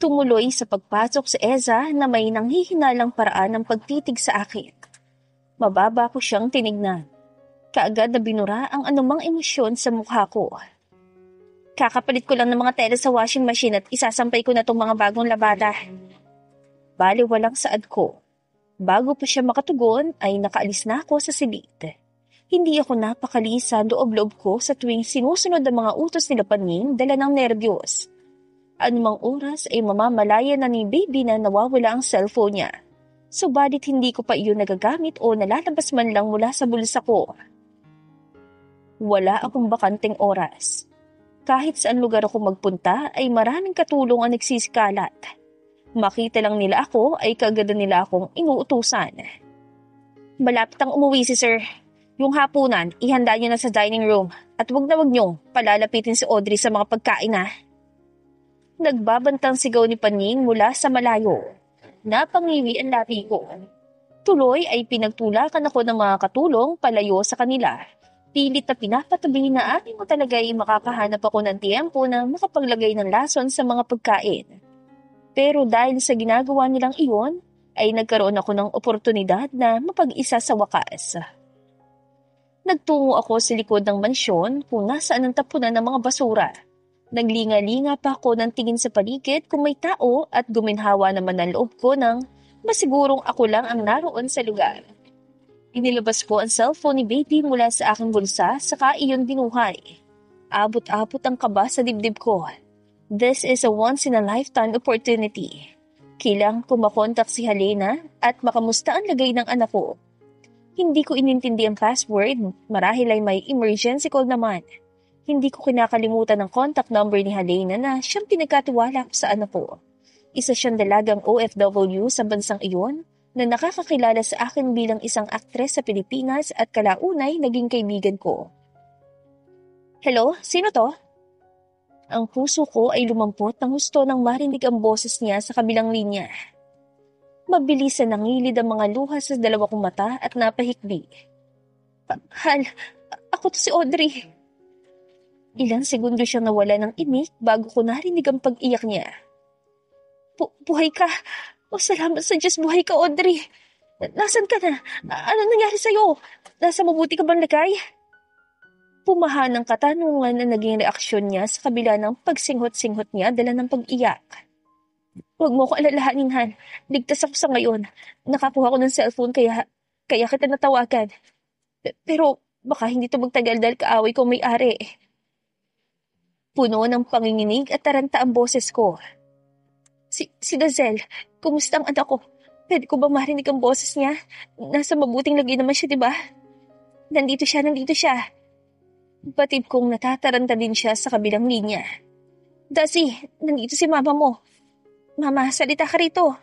Tumuloy sa pagpasok sa EZA na may nanghihinalang paraan ng pagtitig sa akin. Mababa ko siyang tinignan. Kaagad na binura ang anumang emosyon sa mukha ko. Kakapalit ko lang ng mga tela sa washing machine at isasampay ko na tong mga bagong labada. Baliwalang saad ko. Bago pa siya makatugon ay nakaalis na ako sa silid. Hindi ako napakali sa loob-loob ko sa tuwing sinusunod ang mga utos nila Paning dala ng nerbiyos. Anumang oras ay mamamalaya na ni baby na nawawala ang cellphone niya. Subalit hindi ko pa iyon nagagamit o nalalabas man lang mula sa bulsa ko. Wala akong bakanteng oras. Kahit saan lugar ako magpunta ay maraming katulong ang nagsisikalat. Makita lang nila ako ay kaagad nila akong inuutusan. Malapit ang umuwi si sir. Yung hapunan, ihanda niyo na sa dining room at wag na wag niyong palalapitin si Audrey sa mga pagkain na. Nagbabantang sigaw ni Paning mula sa malayo. Napangiwi ang labi ko. Tuloy ay pinagtulakan ako ng mga katulong palayo sa kanila. Pilit na pinapatabi na atin mo talaga ay makakahanap ako ng tiyempo na makapaglagay ng lason sa mga pagkain. Pero dahil sa ginagawa nilang iyon, ay nagkaroon ako ng oportunidad na mapag-isa sa wakas. Nagtungo ako sa likod ng mansyon kung nasaan ang tapunan ng mga basura. Naglinga-linga pa ako ng tingin sa paligid kung may tao at guminhawa naman ang loob ko ng masigurong ako lang ang naroon sa lugar. Inilabas ko ang cellphone ni baby mula sa aking bulsa saka iyon binuhay. Abot-abot ang kaba sa dibdib ko. This is a once-in-a-lifetime opportunity. Kailangan ko makontak si Helena at makamusta ang lagay ng anak ko. Hindi ko inintindi ang password, marahil ay may emergency call naman. Hindi ko kinakalimutan ang contact number ni Helena na siyang pinagkatiwala ko sa anak ko. Isa siyang dalagang OFW sa bansang iyon na nakakakilala sa akin bilang isang aktres sa Pilipinas at kalaunay naging kaibigan ko. Hello, sino to? Ang puso ko ay lumampot ng gusto nang marinig ang boses niya sa kabilang linya. Mabilis na nangilid ang mga luha sa dalawa kong mata at napahikbi. Hal, ako to si Audrey. Ilang segundo siyang nawala ng imik bago ko narinig ang pag-iyak niya. Buhay ka! O salamat sa Diyos, buhay ka, Audrey! Nasaan ka na? Ano nangyari sa'yo? Nasa mabuti ka bang lagay? Pumahan ng katanungan na naging reaksyon niya sa kabila ng pagsinghot-singhot niya dala ng pag-iyak. Huwag mo ko alalahanin, Han. Ligtas ako sa ngayon. Nakakuha ko ng cellphone kaya kita natawagan. Pero baka hindi to magtagal dahil kaaway ko may-ari. Puno ng panginginig at taranta ang boses ko. Si Dazel, kumusta ang anak ko? Pwede ko ba marinig ang boses niya? Nasa mabuting lagay naman siya, diba? Nandito siya. Batid kong natataranta din siya sa kabilang linya. Dasi, nandito si mama mo. Mama, salita ka rito.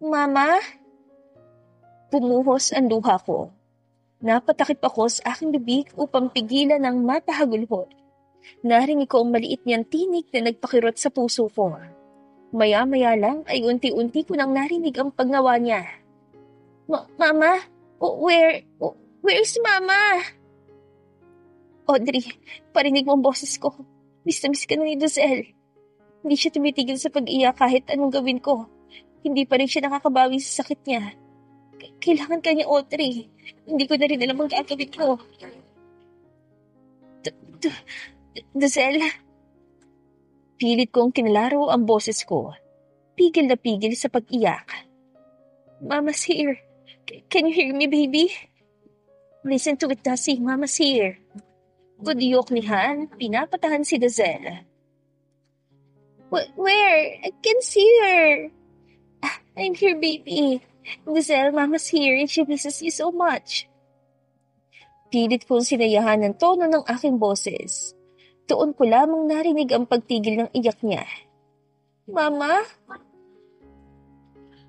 Mama? Bumuhos ang luha ko. Napatakip ako sa aking bibig upang pigilan ng mapahagulhol. Narinig ko ang maliit niyang tinig na nagpakirot sa puso ko. Maya-maya lang ay unti-unti ko nang narinig ang pagnawa niya. Mama? Where is Mama? Audrey, parinig mo ang boses ko. Miss na miss ka na ni Dazel. Hindi siya tumitigil sa pag-iyak kahit anong gawin ko. Hindi pa rin siya nakakabawi sa sakit niya. Kailangan ka niya, Audrey. Hindi ko na rin alam ang gagawin ko. Dazel? Pilit kong kinalaro ang boses ko. Pigil na pigil sa pag-iyak. Mama's here. Can you hear me, baby? Listen to it, Dasi. Mama's here. Gudiyok ni Han, pinapatahan si Dazel. Where? I can see her. I'm here, baby. Dazel, Mama's here and she misses you so much. Pilit kong sinayahan ng tono ng aking boses. Doon ko lamang narinig ang pagtigil ng iyak niya. Mama?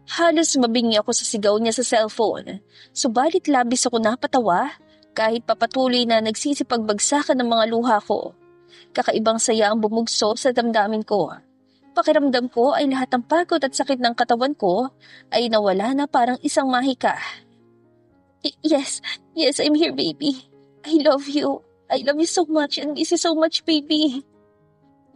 Halos mabingi ako sa sigaw niya sa cellphone. Subalit labis ako napatawa kahit papatuloy na nagsisipagbagsakan ng mga luha ko. Kakaibang saya ang bumugso sa damdamin ko. Pakiramdam ko ay lahat ng pagod at sakit ng katawan ko ay nawala na parang isang mahika. Yes, I'm here, baby. I love you. I love you so much and miss you so much, baby.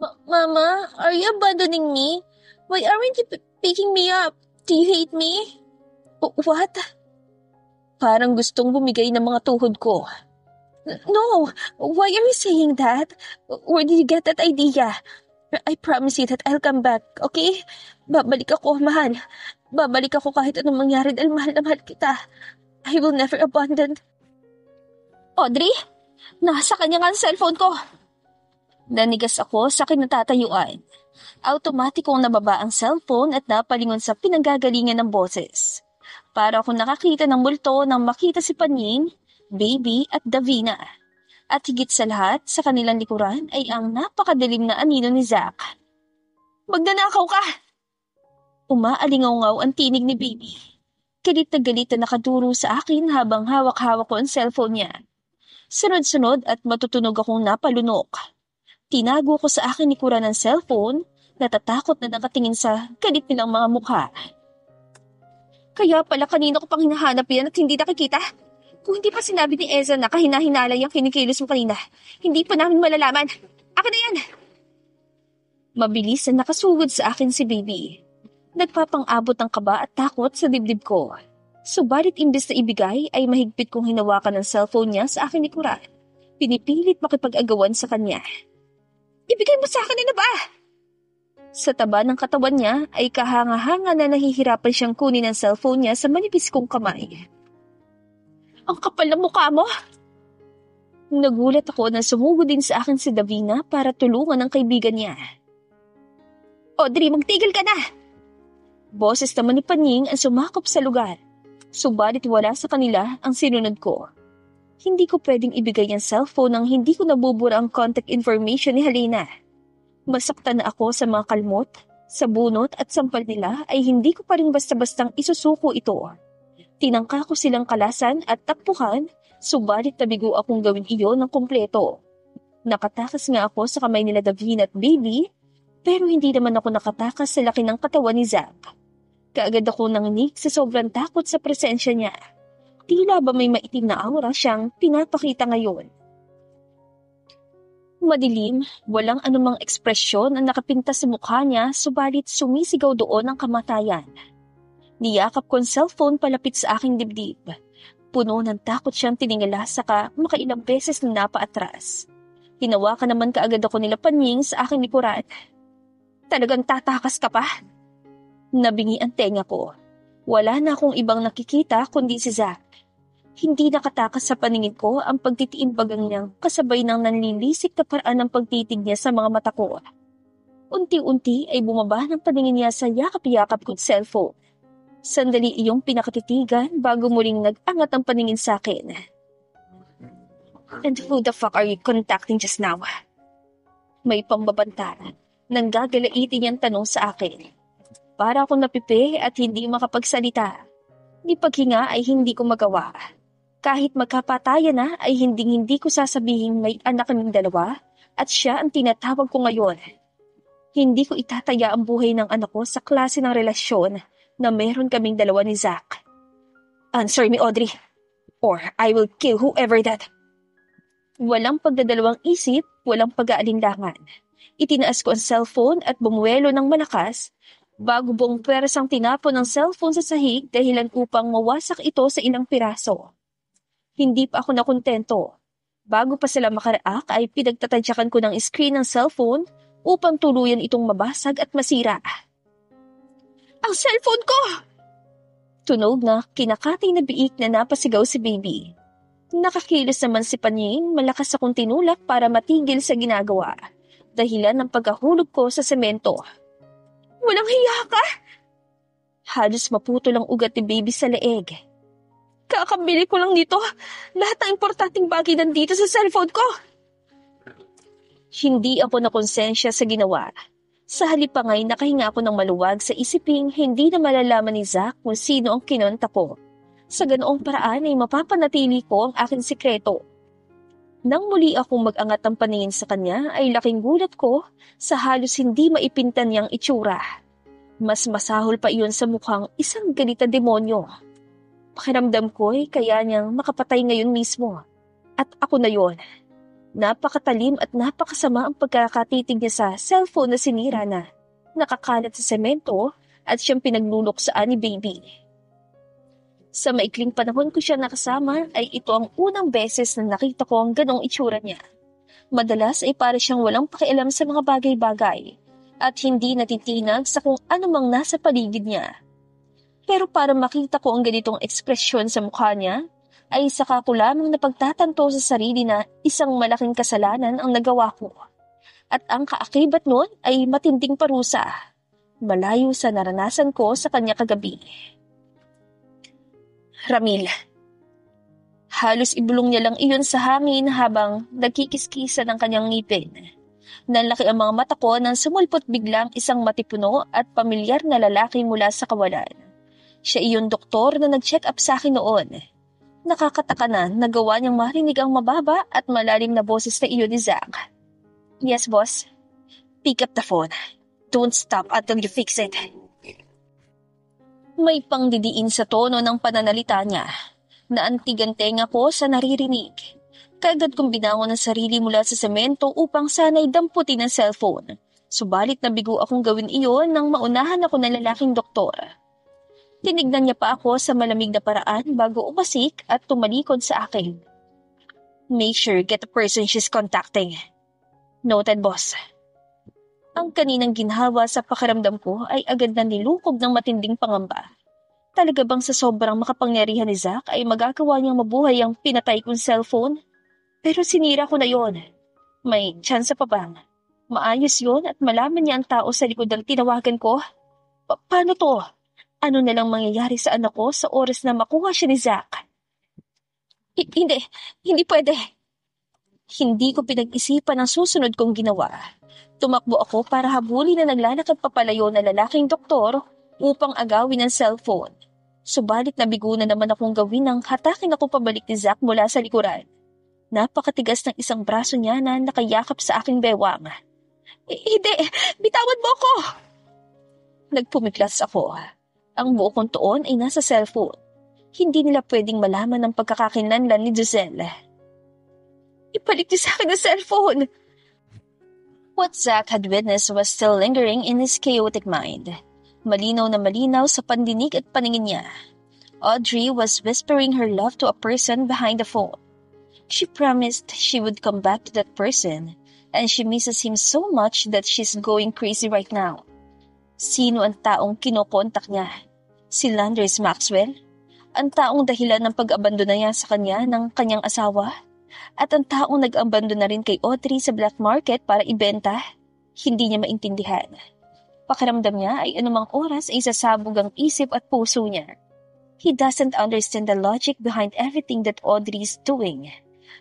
Mama, are you abandoning me? Why aren't you picking me up? Do you hate me? What? Parang gustong bumigay ng mga tuhod ko. No, why are you saying that? Where did you get that idea? I promise you that I'll come back, okay? Babalik ako, mahal. Babalik ako kahit anong mangyari dahil mahal na mahal kita. I will never abandon. Audrey, nasa kanya nga ang cellphone ko. Nanigas ako sa kinatatayuan. Automatikong nababa ang cellphone at napalingon sa pinanggagalingan ng boses. Para akong nakakita ng multo nang makita si Panying, Baby at Davina. At higit sa lahat, sa kanilang likuran ay ang napakadilim na anino ni Zack. Magnanakaw ka! Umaalingaw ang tinig ni Baby. Galit na nakaduro sa akin habang hawak-hawak ko ang cellphone niya. Sunod-sunod at matutunog akong napalunok. Tinago ko sa akin likuran ng cellphone, natatakot na nakatingin sa galit nilang mga mukha. Kaya pala kanina ko pang hinahanap yan at hindi nakikita. Kung hindi pa sinabi ni Eza na kahina-hinalay ang kinikilos mo kanina, hindi pa namin malalaman. Akin na yan! Mabilis na nakasugod sa akin si Baby. Nagpapang-abot ng kaba at takot sa dibdib ko. Subalit imbes na ibigay ay mahigpit kong hinawakan ng cellphone niya sa akin likuran. Pinipilit makipag-agawan sa kanya. Ibigay mo sa akin na ba? Sa taba ng katawan niya ay kahanga-hanga na nahihirapan siyang kunin ang cellphone niya sa manipis kong kamay. Ang kapal ng mukha mo! Nagulat ako na sumugod din sa akin si Davina para tulungan ang kaibigan niya. Audrey, magtigil ka na! Boses naman ni Panying ang sumakop sa lugar. Subalit wala sa kanila ang sinunod ko. Hindi ko pwedeng ibigay ang cellphone nang hindi ko nabubura ang contact information ni Helena. Masaktan na ako sa mga kalmot, sa bunot at sampal nila ay hindi ko pa rin basta-bastang isusuko ito. Tinangka ko silang kalasan at takpuhan, subalit nabigo akong gawin iyon ng kumpleto. Nakatakas nga ako sa kamay nila Davina at Baby, pero hindi naman ako nakatakas sa laki ng katawan ni Zack. Kaagad ako nanginig sa sobrang takot sa presensya niya. Tila ba may maitim na aura siyang pinapakita ngayon. Madilim, walang anumang ekspresyon ang nakapinta sa mukha niya, subalit sumisigaw doon ang kamatayan. Niyakap ko ang cellphone palapit sa aking dibdib. Puno ng takot siyang tiningala saka makailang beses na napaatras. Hinawakan naman kaagad ako nila Panying sa aking likuran. Talagang tatakas ka pa? Nabingi ang tenga ko. Wala na akong ibang nakikita kundi si Zack. Hindi nakatakas sa paningin ko ang pagtitiimbagang niyang kasabay ng nanlilisik na paraan ng pagtitig niya sa mga mata ko. Unti-unti ay bumaba ng paningin niya sa yakap-yakap kong cellphone. Sandali iyong pinakatitigan bago muling nag-angat ang paningin sa akin. And who the fuck are you contacting just now? May pambabanta. Nanggagalaitin niyang tanong sa akin. Para akong napipi at hindi makapagsalita. Di paghinga ay hindi ko magawa. Kahit magkapatayan na ay hindi ko sasabihin may anak kaming dalawa at siya ang tinatawag ko ngayon. Hindi ko itataya ang buhay ng anak ko sa klase ng relasyon na meron kaming dalawa ni Zack. Answer me, Audrey, or I will kill whoever that. Walang pagdadalawang isip, walang pag-aalinlangan. Itinaas ko ang cellphone at bumuwelo ng malakas bago buong pwersang tinapon ng cellphone sa sahig dahilan upang mawasak ito sa ilang piraso. Hindi pa ako nakontento. Bago pa sila makareact ay pinagtatadyakan ko ng screen ng cellphone upang tuluyan itong mabasag at masira. Ang cellphone ko! Tunog na kinakating na biik na napasigaw si Baby. Nakakilos naman si Panying, malakas akong tinulak para matigil sa ginagawa. Dahilan ng pagkahulog ko sa semento. Walang hiya ka! Halos maputol ang ugat ni Baby sa leeg. Kakabili ko lang dito. Lahat ng importanteng bagay nandito sa cellphone ko. Hindi ako nakonsensya sa ginawa. Sa halip pa nga'y nakahinga ako ng maluwag sa isiping hindi na malalaman ni Zack kung sino ang kinonta ko. Sa ganoong paraan ay mapapanatili ko ang aking sikreto. Nang muli akong mag-angat ng paningin sa kanya ay laking gulat ko sa halos hindi maipintan niyang itsura. Mas masahol pa iyon sa mukhang isang galit na demonyo. Pakiramdam ko ay kaya niyang makapatay ngayon mismo. At ako na yon. Napakatalim at napakasama ang pagkakatitig niya sa cellphone na sinira na, nakakalat sa semento at siyang pinagluluksaan ni baby. Sa maikling panahon ko siya nakasama ay ito ang unang beses na nakita ko ang ganong itsura niya. Madalas ay para siyang walang pakialam sa mga bagay-bagay at hindi natitinag sa kung anumang nasa paligid niya. Pero para makita ko ang ganitong ekspresyon sa mukha niya, ay saka ko lamang napagtatanto sa sarili na isang malaking kasalanan ang nagawa ko. At ang kaakibat nun ay matinding parusa, malayo sa naranasan ko sa kanya kagabi. Ramil. Halos ibulong niya lang iyon sa hangin habang nagkikiskisa ng kanyang ngipin. Nanlaki ang mga mata ko nang sumulpot biglang isang matipuno at pamilyar na lalaki mula sa kawalan. Siya iyon doktor na nag-check up sa akin noon. Nakakataka na nagawa niyang marinig ang mababa at malalim na boses na iyon ni Zach. Yes, boss. Pick up the phone. Don't stop until you fix it. May pangdidiin sa tono ng pananalita niya. Naantigan tenga ko sa naririnig. Kaagad kong binangon ang sarili mula sa semento upang sana'y damputin ang cellphone. Subalit nabigo akong gawin iyon nang maunahan ako ng lalaking doktor. Tinignan niya pa ako sa malamig na paraan bago umasik at tumalikod sa akin. Make sure get the person she's contacting. Noted, boss. Ang kaninang ginhawa sa pakiramdam ko ay agad na nilukob ng matinding pangamba. Talaga bang sa sobrang makapangyarihan ni Zach ay magagawa niyang mabuhay ang pinatay kong cellphone? Pero sinira ko na yon. May tsansa pa bang? Maayos yon at malaman niya ang tao sa likod ng tinawagan ko? Paano to? Ano na lang mangyayari sa anak ko sa oras na makuha siya ni Zach? Hindi pwede. Hindi ko pinag-isipan ang susunod kong ginawa. Tumakbo ako para habulin na naglalakad papalayo na lalaking doktor upang agawin ang cellphone. Subalit nabigo na naman akong gawin nang hatakin ako pabalik ni Zach mula sa likuran. Napakatigas ng isang braso niya na nakayakap sa aking bewang. Hindi! Bitawan mo ako! Nagpumiklas ako. Ang buo kong tuon ay nasa cellphone. Hindi nila pwedeng malaman ang pagkakakinlanlan ni Giselle. Ipalit niyo sa akin ang cellphone! What Zach had witnessed was still lingering in his chaotic mind. Malinaw na malinaw sa pandinig at paningin niya. Audrey was whispering her love to a person behind the phone. She promised she would come back to that person, and she misses him so much that she's going crazy right now. Sino ang taong kinokontak niya? Si Landers Maxwell? Ang taong dahilan ng pag-abandona niya sa kanya ng kanyang asawa? At ang taong nag-abandon na rin kay Audrey sa black market para ibenta? Hindi niya maintindihan. Pakiramdam niya ay anumang oras ay sasabog ang isip at puso niya. He doesn't understand the logic behind everything that Audrey is doing.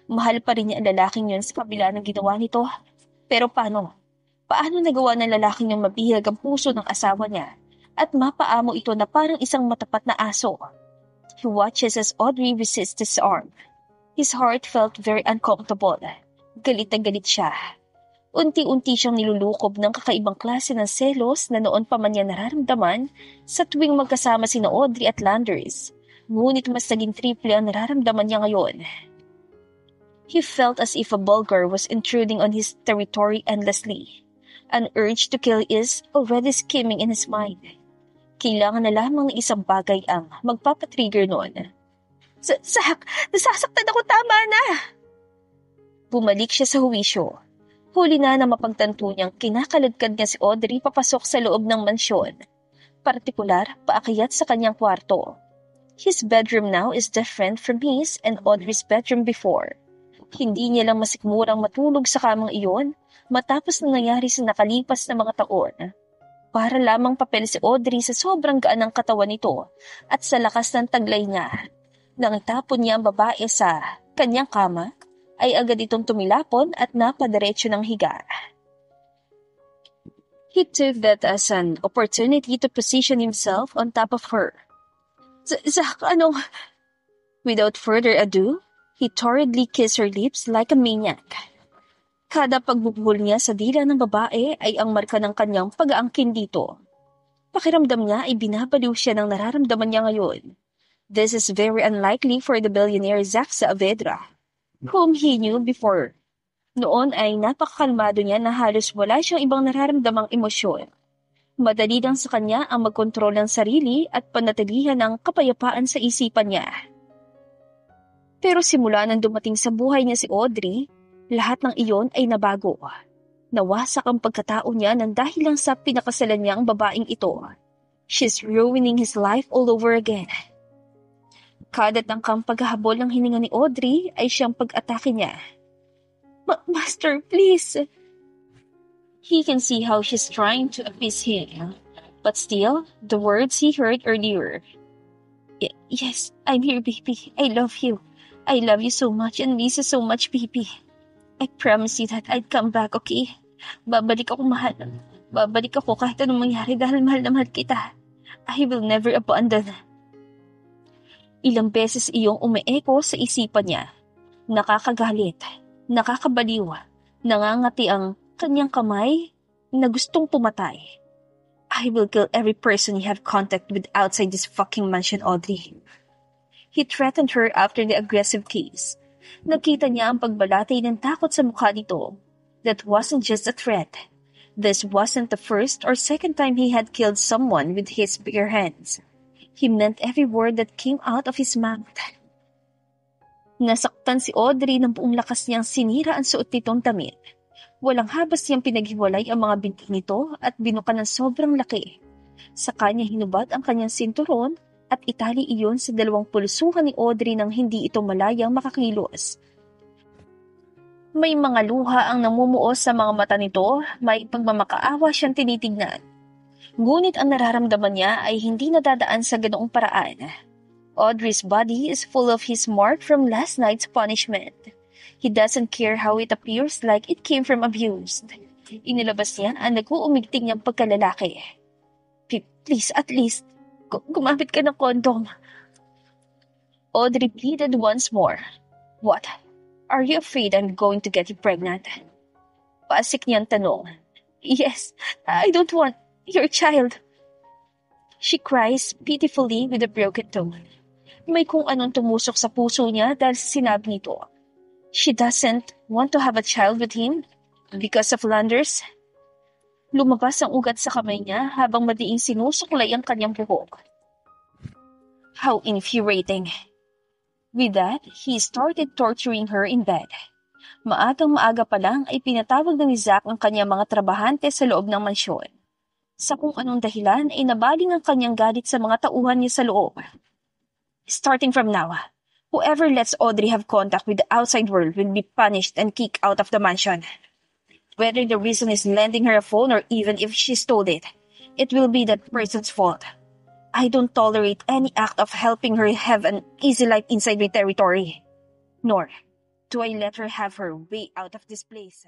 Mahal pa rin niya ang lalaking yun sa kabila ng ginawa nito. Pero paano? Paano nagawa ng lalaking yung mabihag ang puso ng asawa niya at mapaamo ito na parang isang matapat na aso? He watches as Audrey resists his arm. His heart felt very uncomfortable. Galit na galit siya. Unti-unti siyang nilulukob ng kakaibang klase ng selos na noon pa man niya nararamdaman sa tuwing magkasama sina Audrey at Landers. Ngunit mas naging triple ang nararamdaman niya ngayon. He felt as if a bulgar was intruding on his territory endlessly. An urge to kill is already skimming in his mind. Kailangan na lamang ng isang bagay ang magpapatrigger noon. Zach, nasasaktan ako, tama na! Bumalik siya sa huwisyo. Huli na mapagtanto niyang kinakaladkad niya si Audrey papasok sa loob ng mansyon. Partikular, paakyat sa kanyang kwarto. His bedroom now is different from his and Audrey's bedroom before. Hindi niya lang masikmurang matulog sa kamang iyon matapos na nangyari sa nakalipas na mga taon. Para lamang papel si Audrey sa sobrang gaan ng katawan nito at sa lakas ng taglay niya. Nang itapon niya ang babae sa kanyang kama, ay agad itong tumilapon at napadiretso ng higa. He took that as an opportunity to position himself on top of her. Zach, ano? Without further ado, he torridly kissed her lips like a maniac. Kada pagbubuhol niya sa dila ng babae ay ang marka ng kanyang pag-aangkin dito. Pakiramdam niya ay binabaliw siya ng nararamdaman niya ngayon. This is very unlikely for the billionaire Zach Saavedra, whom he knew before. Noon ay napakakalmado niya na halos wala siyang ibang nararamdamang emosyon. Madali lang sa kanya ang magkontrol ng sarili at panatilihan ng kapayapaan sa isipan niya. Pero simula nang dumating sa buhay niya si Audrey, lahat ng iyon ay nabago. Nawasak ang pagkatao niya nang dahil lang sa pinakasalan niya ang babaeng ito. She's ruining his life all over again. Kadat ng paghahabol ng hininga ni Audrey ay siyang pag-atake niya. Master, please! He can see how she's trying to appease him. But still, the words he heard earlier. Yes, I'm here, baby. I love you. I love you so much and miss you so much, baby. I promise you that I'd come back, okay? Babalik ako, mahal. Babalik ako kahit anong mangyari dahil mahal na mahal kita. I will never abandon. Ilang beses iyong umeeko sa isipan niya. Nakakagalit, nakakabaliw, nangangati ang kanyang kamay na gustong pumatay. I will kill every person you have contact with outside this fucking mansion, Audrey. He threatened her after the aggressive kiss. Nakita niya ang pagbalati ng takot sa mukha nito. That wasn't just a threat. This wasn't the first or second time he had killed someone with his bare hands. He meant every word that came out of his mouth. Nasaktan si Audrey ng buong lakas niyang sinira ang suot nitong damit. Walang habas niyang pinaghiwalay ang mga binti nito at binuka ng sobrang laki. Sa kanya hinubad ang kanyang sinturon at itali iyon sa dalawang pulsuhan ni Audrey nang hindi ito malayang makakilos. May mga luha ang namumuo sa mga mata nito, may pagmamakaawa siyang tinitignan. Ngunit ang nararamdaman niya ay hindi nadadaan sa ganoong paraan. Audrey's body is full of his mark from last night's punishment. He doesn't care how it appears like it came from abuse. Inilabas niya ang nag-uumigting niyang pagkalalaki. Please, at least, gumamit ka ng kondom. Audrey pleaded once more. What? Are you afraid I'm going to get you pregnant? Pasik niyang tanong. Yes, I don't want your child. She cries pitifully with a broken tone. May kung anong tumusok sa puso niya dahil sa sinabi nito. She doesn't want to have a child with him because of Landers. Lumabas ang ugat sa kamay niya habang madiing sinusuklay ang kanyang buhok. How infuriating. With that, he started torturing her in bed. Maagang maaga pa lang ay pinatawag na ni Zach ang kanyang mga trabahante sa loob ng mansyon. Sa kung anong dahilan ay nabaling ang kanyang galit sa mga tauhan niya sa loob. Starting from now, whoever lets Audrey have contact with the outside world will be punished and kicked out of the mansion. Whether the reason is lending her a phone or even if she stole it will be that person's fault. I don't tolerate any act of helping her have an easy life inside my territory. Nor do I let her have her way out of this place.